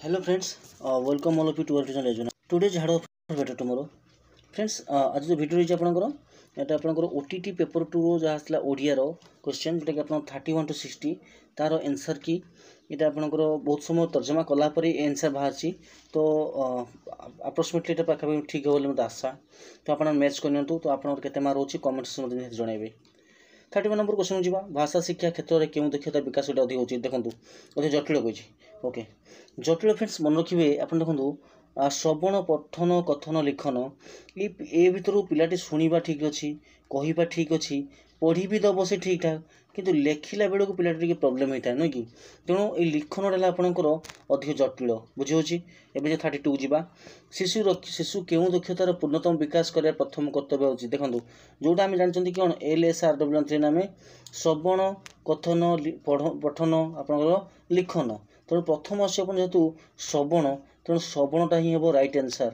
Hello friends, welcome all of you to our channel Ajuna. Today's hard of better tomorrow. Friends, आज जो video रही आपंकर यहाँ आपंकर ओटीटी पेपर टू जहाँ आसला ओडिया क्वेश्चन जोटा कि आप 31 to 60 तार आंसर की यहाँ आपंकर बहुत समय तर्जमा कलापर आंसर बाहर तो अप्रोक्सीमेटली ये पाखापी ठीक हो मत आशा तो आप मैच करनी तो आप केते मार्क होची कमेंट सेक्शन में जनइबे। 31 नंबर क्वेश्चन जी भाषा शिक्षा क्षेत्र में क्यों दक्षता विकास गोटे अधिक होची देखो अति जटिल कही ओके जटिल फ्रेंड्स मन रखिए आप देखो श्रवण पठन कथन लिखन ये भितर पिलाटी शुणा ठीक अच्छी कहवा ठीक अच्छी पढ़ी भी दब से ठीक ठाक किंतु लेखिला बेलू पिलाटी प्रोब्लेम होता है नुह कि तेणु ये लिखनटा आपंकर अधिक जटिल बुझे एवं 32 जावा शिशु क्यों दक्षतार पूर्णतम विकास कर प्रथम कर्तव्य होची देखो जोटा आम जानते कौन LSRW आम श्रवण कथन पठन आपंकर लिखन तेणु प्रथम अच्छे जेहेतु श्रवण तेणु श्रवणटा ही हम राइट आंसर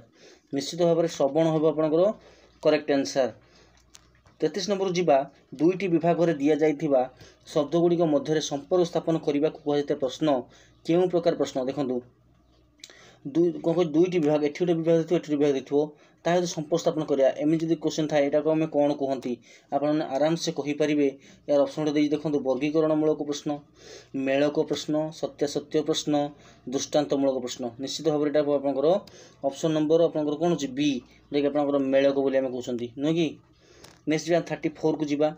निश्चित भाव में श्रवण हम आपंकर करेक्ट आंसर। 33 नंबर जीवा दुईटी विभाग में दि जाइथिबा शब्दगुड़िक मध्य संपर्क स्थापन करने को कहुए प्रश्न क्यों प्रकार प्रश्न देखो दुईटी विभाग एटी गोटे विभाग देखो एटी विभाग देखो ताकि संपर्क स्थापन करा एमती जब क्वेश्चन थाए यहाँ को आम कौन कहती आपने आराम से कहींपारे यार ऑप्शन देखो वर्गीकरणमूलक प्रश्न मेलक प्रश्न सत्यासत्य प्रश्न दृष्टान्तमूलक प्रश्न निश्चित भाव में आपंकर ऑप्शन नंबर आपंकर कौन हो बी जो कि मेलक बोली आम कहते नुह कि नेक्स्ट 34 को जीवा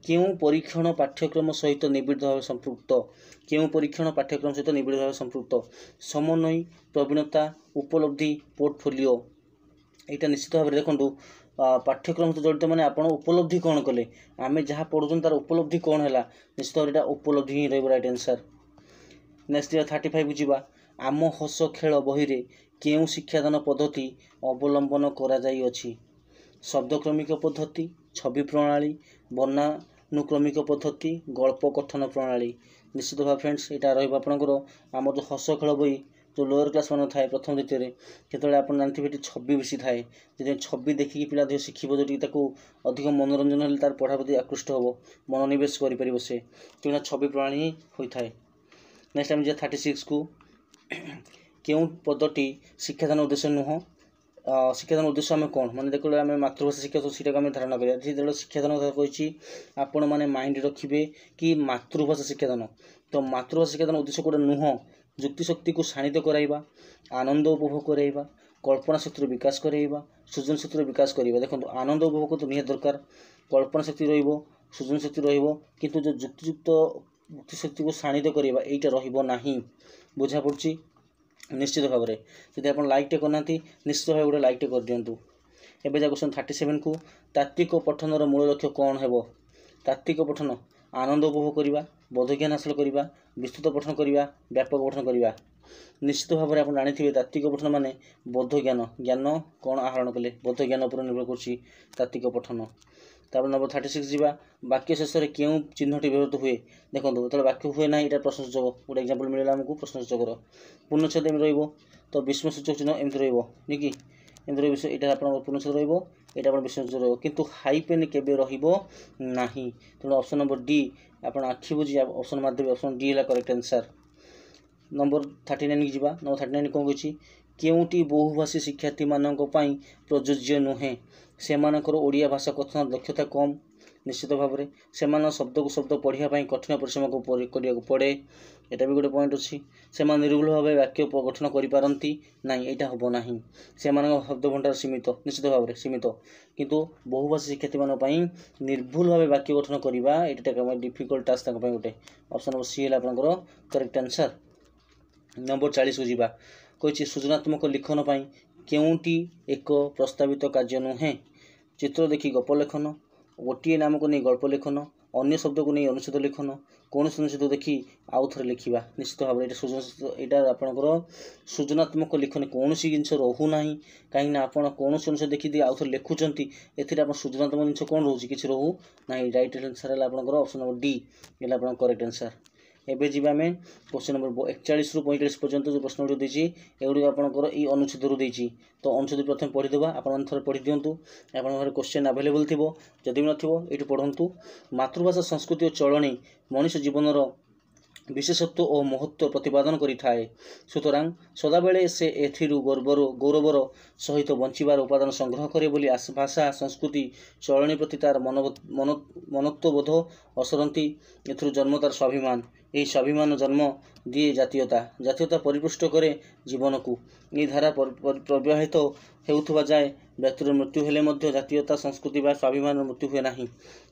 क्यों परीक्षण पाठ्यक्रम सहित निबिड़ भाव संपृक्त क्यों परीक्षण पाठ्यक्रम सहित निबिड़ भाव संपृक्त समन्वय प्रवीणता उपलब्धि पोर्टफोलियो यहाँ निश्चित भाव में देखो पाठ्यक्रम सहित जड़ित मैंने आप उपलब्धि कौन कले आम जहाँ पढ़ुन तार उपलब्धि कौन है निश्चित भाव में उपलब्धि ही रही राइट आंसर। नेक्स्ट 35 को जीवा आम हस खेल बही रे क्यों शिक्षादान पद्धति अवलंबन करा जाई अछि शब्दक्रमिक पद्धति छवि प्रणाली वर्णानुक्रमिक पद्धति गल्प कथन प्रणाली निश्चित भाव फ्रेंड्स यहाँ रही आम जो हस खेल बही जो लोअर क्लास मान थाए प्रथम द्वितीय जो आप जानते छवि बेसी थाए जो छवि देखिकी पिला अधिक शिखब जो अधिक मनोरंजन है तार पढ़ा प्रति आकृष्ट हम मनोनिवेश कर से तेना छवि प्रणाली ही होता है। नेक्स्ट आम 36 को क्यों पदटी शिक्षादान उद्देश्य नुह शिक्षादान उद्देश्य आम कौन मैंने देख आम मातृभाषा शिक्षा तो सीटा आम धारणा करें जो शिक्षादान कथा कही आपण मैंने माइंड रखिए कि मातृभाषा शिक्षादान तो मातृभाषा शिक्षादान उद्देश्य गोटे नुह युक्ति शक्ति को शाणित कराइबा आनंद उपभोग कराइबा कल्पना शक्ति विकास कराइबा सृजन शक्ति विकास कराइबा देखो आनंद उपभोग तो निहात दरकार कल्पना शक्ति रहिबो सृजन शक्ति रहिबो किंतु जो युक्तियुक्त युक्ति शक्ति को शाणित कराइबा एटा रहिबो नाही बुझा पड़ुची निश्चित भाव में जब आप लाइकटे करना निश्चित भाव गोटे लाइकटे कर दिंतु। एवं जा क्वेश्चन 37 को तात्विक पठनर मूल लक्ष्य कौन है तात्विक पठन आनंद उपभोग करवा बोधज्ञान हासिल करवा विस्तृत पठन करवा व्यापक पठन करवा निश्चित भाव में आप जानी तात्विक पठन माने बोधज्ञान ज्ञान कौन आहरण कले बोधज्ञान पर निर्भर कर तात्विक पठन। तापर नंबर 36 जीवा वाक्य शेष में क्यों चिन्हटी व्यवहृत हुए देखो जो वाक्य हुए ना यहाँ प्रश्नसूचक गोटे एक्जाम्पल मिलला आमको प्रश्नसूचक पूर्णच्छेद एम रो विस्मयसूचक चिन्ह एमती रही कि एमती यहाँ आप पूर्णच्छेद रहा विस्मयसूचक रु हाइपेन केबे रहा तेणु ऑप्शन नंबर डी आप आखि बुझी ऑप्शन मारदेवे ऑप्शन डी है करेक्ट आंसर। नंबर 39 की जावा नंबर 39 कौन कही केउटी बहुभाषी शिक्षार्थी मानक पई प्रযোज्य नुहे सेमानकर ओडिया भाषा कथन दक्षता कम निश्चित भाव में से शब्द को शब्द पढ़ाई कठिन परिश्रम को करने पड़े यहाँ भी गोटे पॉइंट अच्छी से निर्भुल भाव वाक्य गठन करपारती ना यहाँ हम ना से शब्द भंडार सीमित निश्चित भाव में सीमित किंतु बहुभाषी शिक्षार्थी मानी निर्भुल भाव वाक्य गठन करवा यहाँ डिफिकल्ट टास्क गोटे ऑप्शन नंबर सी है आपंकर करेक्ट आंसर। नंबर 40 को जीवा कही सृजनात्मक लिखन पाई केउटी एक प्रस्तावित कार्य नुहे चित्र देखी गप लेखन गोटे नाम को नहीं गल्प लेखन अन्य शब्द को नहीं अनुच्छेद लेखन कौन अनुच्छेद देखी आउ थे लिखा निश्चित भाव में यहाँ आपंकर सृजनात्मक लिखन कौन जिन रोना कहीं आप कौन अनुच्छेद देखी आउ थे लिखुंट ए सृजनात्मक जिन कौन रोचे कि रोहू ना रईट आंसर है आपंकर ऑप्शन नंबर डी है आप करेक्ट आंसर। एवं जी आम क्वेश्चन नंबर 41 ରୁ 45 पर्यंत जो प्रश्न गुड़ी देती एगुड़ी आपंकर ये अनुच्छेद रू देती तो अनुच्छेद प्रथम पढ़ीदे आप थे पढ़ी दिंतु आप क्वेश्चन आवेलेबल थी जदि भी नए पढ़ु मातृभाषा संस्कृति और चलनी मनुष्य जीवन विशेषत्व और महत्व प्रतिपादन करिथाए। सुतरां सदाबेले से एथिरु गौरवर सहित बंचिबार उपादान संग्रह करे बोली भाषा संस्कृति चलनी प्रति तार मनत्वबोध असरती एथिरु जन्म तार स्वाभिमान। यही स्वाभिमान जन्म दिए जातीयता परिपुष्ट करे जीवन को। यही धारा प्रवाहित हेउथुबा जाए व्यक्तिर मृत्यु हेले मध्य जातीयता संस्कृति बा स्वाभिमान मृत्यु हुए नहीं।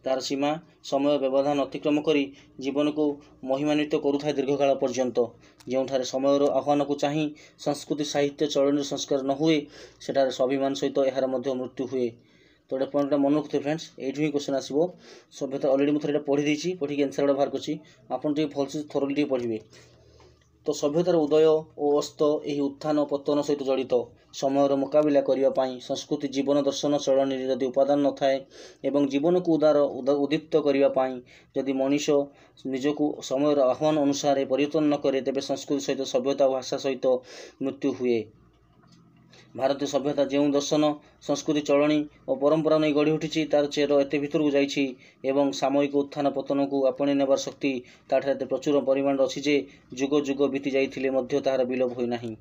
तार सीमा समय व्यवधान अतिक्रम करी जीवन को महिमान्वित करुथाए दीर्घकाल पर्यंत। जोठारे समयर आह्वान को चाही संस्कृति साहित्य चलनी संस्कार न हुए सेठारे स्वाभिमान सहित यार मध्य मृत्यु हुए। तो ये पॉइंट मन रखते फ्रेंड्स, ये क्वेश्चन आसो सभ्यता अलरेडी मुझे पढ़ी देती पढ़ी आंसर गुड़ा बाहर करছি आपन टे भलसे थोरली पढ़िए। तो सभ्यतार उदय और अस्त यही उत्थान पतन सहित जड़ित समयर मुकाबिला करने संस्कृति जीवन दर्शन चलनी जदि उपादान न थाए एवं जीवन को उदीप्त करने जदि मनीष निजक समयर आह्वान अनुसार परिवर्तन न करे तेबे संस्कृति सहित सभ्यता और भाषा सहित मृत्यु हुए। भारतीय सभ्यता जो दर्शन संस्कृति चलनी और परंपरा नहीं गढ़ी उठी तार चेर एत भीतर को जाइछि एवं सामयिक उत्थान पतन को आपणे नेबार शक्ति ताठार एत प्रचुर परिमाण अच्छी जे जुग जुग बीती जाइथिले मध्य ताहार विलोप होई नाही।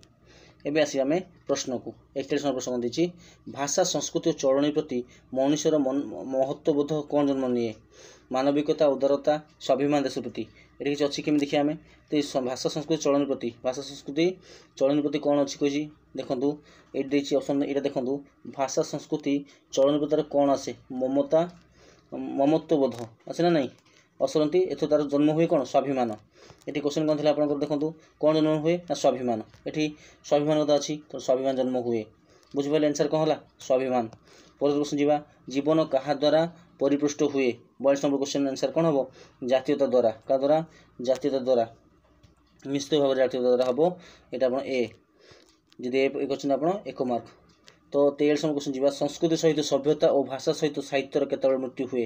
एबे आसी आमे प्रश्न को 41 नंबर प्रश्न देछि भाषा संस्कृति और चलनी प्रति मनुष्यर महत्वबोध कौन जन्म निए। मानविकता उदारता स्वाभिमान देश प्रति ये किसी अच्छी केमी देखिए आम तो भाषा संस्कृति चलनी प्रति भाषा संस्कृति चलनी प्रति कौन अच्छी कही देखूँ ये ऑप्शन ये देखूँ भाषा संस्कृति चलनी प्रति कौन आसे ममता ममत्वबोध आसे ना नहीं असरती एथ तार जन्म हुए कौन स्वाभिमान। ये क्वेश्चन कौन थी आप देखूँ कौन जन्म हुए ना स्वाभिमान ये स्वाभिमान कथा अच्छी तो स्वाभिमान जन्म हुए बुझिपारे आंसर कौन है स्वाभिमान। पर क्वेश्चन जावा जीवन क्या द्वारा परिपुष्ट हुए 42 नंबर क्वेश्चन आंसर कौन हम जातीयता द्वारा क्या द्वारा जातीयता द्वारा निश्चित भाव जातीयता द्वारा हम यहाँ आप ए जदि ए क्वेश्चन आप 1 मार्क। तो 43 नंबर क्वेश्चन जावा संस्कृति सहित सभ्यता और भाषा सहित साहित्यर केतବେଳେ मृत्यु हुए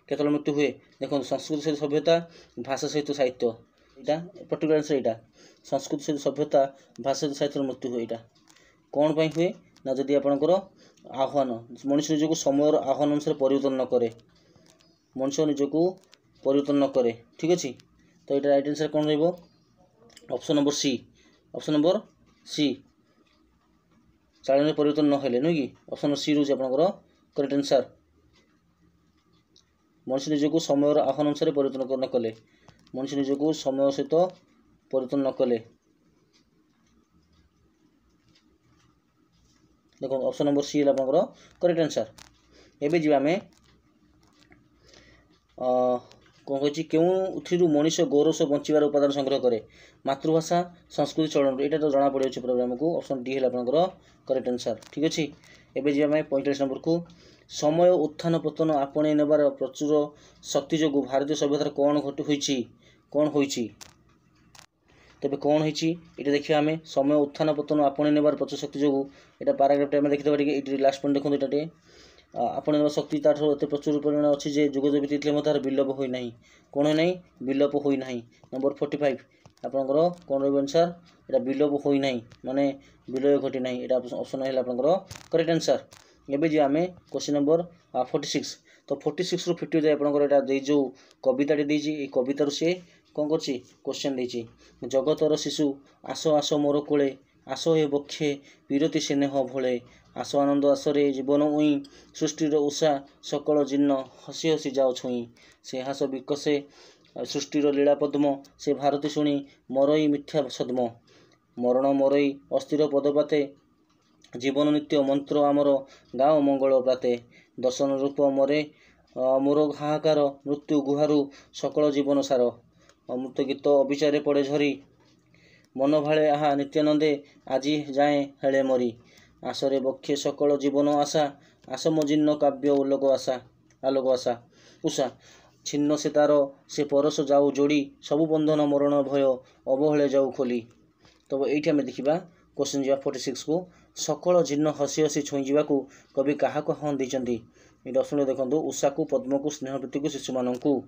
केतବେଳେ मृत्यु हुए देखो संस्कृति सहित सभ्यता भाषा सहित साहित्य यहाँ पर्टिकुलर आंसर यहाँ संस्कृति सहित सभ्यता भाषा सहित साहित्य मृत्यु हुए यहाँ कौन पाई हुए ना जदि आपणकर आह्वान मनुष्य निजक समय आह्वान अनुसार परिवर्तन न करे मनुष्य निजक परिवर्तन न करे ठीक अच्छे। तो ये राइट आंसर कौन रही option number C option number C चालन परिवर्तन न हेले नुह कि ऑप्शन नंबर सी रोचे आपंकर करेक्ट आंसर मनुष्य निजक समय आह्वान अनुसार परिवर्तन न कले मनुष्य निजक समय सहित परिवर्तन न कले देखो ऑप्शन नंबर सी है आपंकर करेक्ट आंसर। एबे जी आम कौन कही क्यों मनीष गौरव बंचार उपादान संग्रह करे मातृभाषा संस्कृति चलन यहाँ तो जना पड़े प्रोग्राम को ऑप्शन डी है आपंकर करेक्ट आंसर ठीक अच्छे। एबे जी आम 45 नंबर को समय उत्थान पतन आपणे नेबार प्रचुर शक्ति जो भारतीय सभ्यतार कौन होइछि तेबे कौन होइछि ये देखिए आम समय उत्थान पतन आपणे नेबार प्रचुर शक्ति जो यहाँ पाराग्राफ आम देखते लास्ट पॉइंट देखो ये आपणे नेबार शक्ति तार एत प्रचुर परिमाण अच्छी जे जुग बीती तार विलोप होई नहीं कौन होई नहीं विलोप होई नहीं। नंबर 45 आपंकर कौन रही आंसर यहाँ विलोप होई नहीं माने विलय घटी नहीं यहाँ ऑप्शन है आपंकर करेक्ट आंसर। एबे जी आम क्वेश्चन नंबर 46 तो 46 रु 50 जाए आपंकर जो कविताटी देती कवितार सी कौन कर क्वेश्चन देती जगतर शिशु आस आस मोर कोले आस हे बक्षे विरति स्नेह भोले आस आनंद आसरे जीवन उई सृष्टिर उषा सकल जीर्ण हसी हसी जाओ छुई से हास विकसे सृष्टिर लीला पद्म से भारती शुणी मरई मिथ्या सद्म मरण मरई अस्थिर पदपाते जीवन नित्य मंत्र आमर गाँव मंगल प्राते दर्शन रूप मरे मोर हाहाकार मृत्यु गुहारु सकल जीवन सार अमृत गीत अविचारे पड़े झरी मन भाले आहा नित्यानंदे आजी जाए हेले मरी आसरे बक्षे सकल जीवन आशा आसम जीर्ण काव्य उल्लोक आशा आलोक आशा उषा छिन्न से तार से परस जाऊ जोड़ी सबु बंधन मरण भय अवहेले जाऊ खोली। तो ये आम देखा क्वेश्चन जा 46 को सकल जीर्ण हसी हसी छुई जावाकू कवि क्या हाँ देते ये ऑप्शन देखो उषा को पद्म को स्नेह प्रीति को शिशु मानू।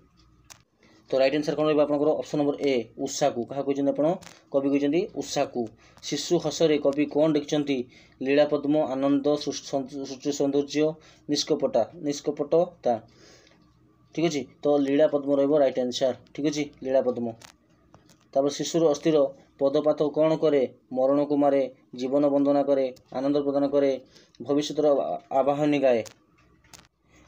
तो राइट आंसर कौन रहा ऑप्शन नंबर ए उषा को क्या कहते आप कवि कहते उषा को। शिशु हसरे कवि कौन लिखिं लीला पद्म आनंद सृष्टि सौंदर्य निष्कपटता ठीक अच्छे। तो लीला पद्म रहा राइट आंसर ठीक अच्छे लीला पद्म। तापर शिशुर अस्थिर पदपात कौन करे मरण को मारे जीवन वंदना करे आनंद प्रदान करे भविष्य आवाहनी गाए।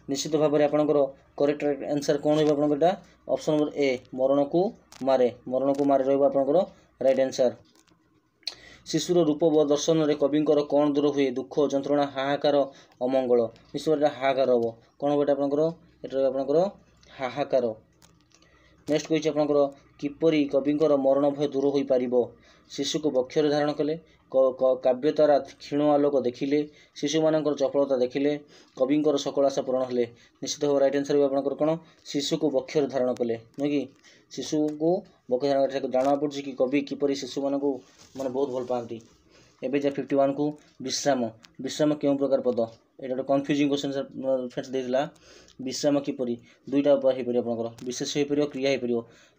निश्चित भाव में आपंकर करेक्ट आंसर कौन रहा ऑप्शन नंबर ए मरण को मारे रहा राइट आंसर। शिशुर रूप व दर्शन में कविंकर कौन दूर हुए दुख जंत्रणा हाहाकार अमंगल निश्चित हाहाकार हम कौन हम यहाँ आपंकर हाहाकार। नेक्स्ट कही आपंकर किपरि कविंकर मरण भय दूर हो पार शिशु को बक्षर धारण कले काव्य तारा क्षीण आलोक देखिले शिशु मानकर चपलता देखिले कविंकर सकल आशा पूरण हेले निश्चित भाव राइट आंसर आपंकर कौन शिशु को बक्षर धारण कले नुह कि शिशु को बक्षर धारण जाना पड़ी कि कवि किपरि शिशु मान को मैंने बहुत भल पाती। एवं जा 51 को विश्राम विश्राम क्यों प्रकार पद ये गोटे कन्फ्यूजिंग क्वेश्चन फ्रेंड्स देला विश्राम किपरि दुईटा उपाय हो पार आपंकर विशेष हो पार क्रिया हो पार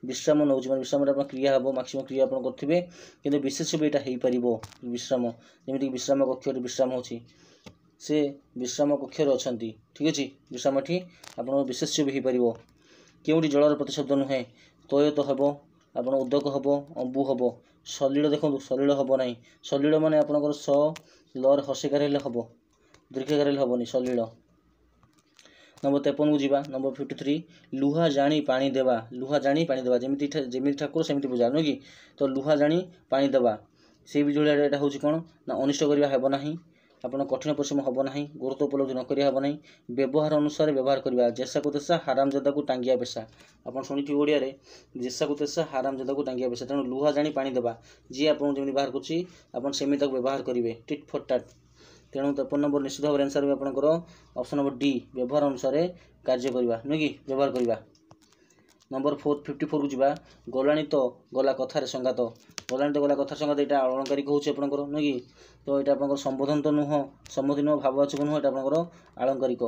विश्राम नौ विश्राम क्रिया हम मैक्सिमम क्रिया आप करेंगे कि विशेष भी यहाँ हो पार विश्राम जमीक विश्राम कक्ष विश्राम होची से विश्राम कक्ष अच्छा ठीक अच्छे विश्राम ठी आप विशेष भी हो पार क्योंटी जलर प्रतिशब्द नुहे तय तो हम आप उदक हम अंबु हम सलिल देखो सलिल हम ना सलिल माने आपंकर स लर हर्षिकार हम दीर्घकार हेनी सलिल। नंबर 53 को जीवा नंबर 53 लुहा जानी पानी देवा जमी ठाकुर सेमती पूजा नुह कि तो लुहा जानी पानी देवा से भी जोड़ा यहाँ हूँ कौन ना अनिष्ट करवा हेब ना आप कठिन परिश्रम हम ना गुरुत्व उपलब्धि न हेब ना व्यवहार अनुसार व्यवहार करवा जेसा को तेसा हारामजादा को टांगिया पेशा आप शुणी ओडिया जेसा को तेसा हारामजादा को टांगिया पेशा तेणु लुहा जानी पानी देवा जी आपको जमी बाहर करमी व्यवहार करेंगे टिट फट टाट तेणु 53 नंबर निश्चित भाव आंसर भी आपंकर ऑप्शन नंबर डी व्यवहार अनुसार कार्य करवा नुह कि व्यवहार करवा। नंबर 54 को जीवा गलाणी तो गला कथार संगात गलाणी तो गला कथार संगात यहाँ अलंकारिक हूँ आपंकर नुह कि तो यहाँ आप संबोधन तो नुह सम्बोधि नुह भाववाचक नुह यहाँ आपंकर आलंकारिक।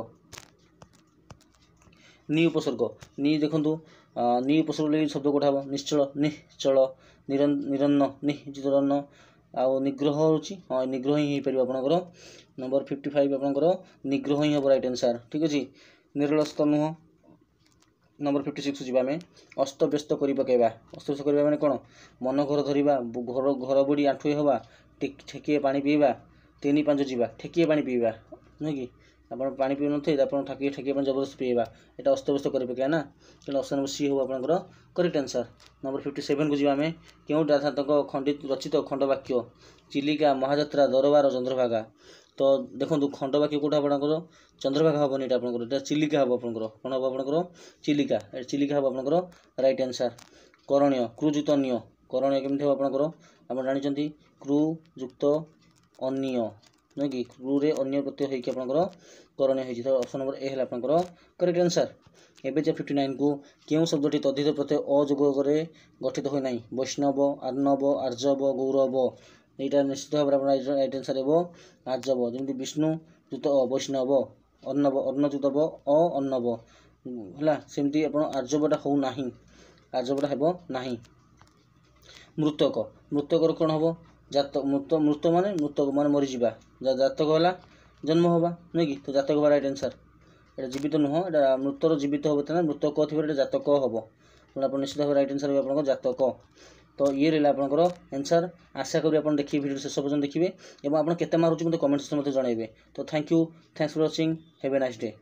नि उपसर्ग नि देखु नि उपसर्ग लगे शब्द कौटा हम निश्चल निश्चल निरन्न निरन्न आउ निग्रह होची हाँ निग्रह ही हो पार आपंकर नंबर 55 आपंकर निग्रह ही हम राइट आंसर ठीक अच्छे निरलस्त नुह। नंबर 56 जी आम अस्त व्यस्त कर पकड़ा अस्त व्यस्त करवा मैंने कौन मन घर धरवा घर घर बुड़ी आंठुए हवा ठेकिए पा पीवा 3-5 जीवा ठेकिए पा पीवा नुह कि आप पानी पी थे आप ठेकिए पानी जबरदस्त पीवा यहाँ अस्तव्यस्त कर पकड़ा ना तेनाली ऑप्शन नंबर सी हो आपंकर करेक्ट आंसर। नंबर 57 को जीवा आम क्यों दासांत खंडित रचित खंडवाक्य चिलिका महाजात्रा दरबार चंद्रभागा तो देखो खंडवाक्य कौटा आपंकर चंद्रभागा हेनी यहाँ आपंकर चिलिका हम आपंकर कौन हम आपंकर चिलिका चिलिका हम आपंकर राइट आंसर। करणीय क्रुजुक्त अन्य करणीय केमती हम आपंकर आप जानते क्रुजुक्त अन्य नुह कि क्रूरे अन्य प्रत्यय होकर आपंकर करणीय तो ऑप्शन नंबर ए है आपंकर करेक्ट आंसर। एवं 59 को क्यों शब्दटी तद्धित प्रत्यय अयोगरे गठित होना वैष्णव अर्णव आर्जव गौरव यहाँ निश्चित भाव में राइट आंसर हे आर्जव जमी विष्णु जुत वैष्णव अर्णव अर्णजुत अर्णव है सेमती आप आर्जवटा होना आर्जवटा हेब ना। मृतक मृतकर कौन हम जात मृत मृत माने मृतक मान मरीजा जातक है जन्म हवा नुह कि तो जातक हवा राइट आंसर ये जीवित नुह यहाँ मृतर जीवित हम ना मृतक थी जातक हम तेणु आप निश्चित भाव राइट आंसर आप जातक तो ये रहा आपंकर आंसर। आशा करी आप देखिए वीडियो शेष पर्यटन देखिए और आप केते मार्क मत कमेंट सेक्शन में जनइबे। तो thank you thanks for watching have a nice day.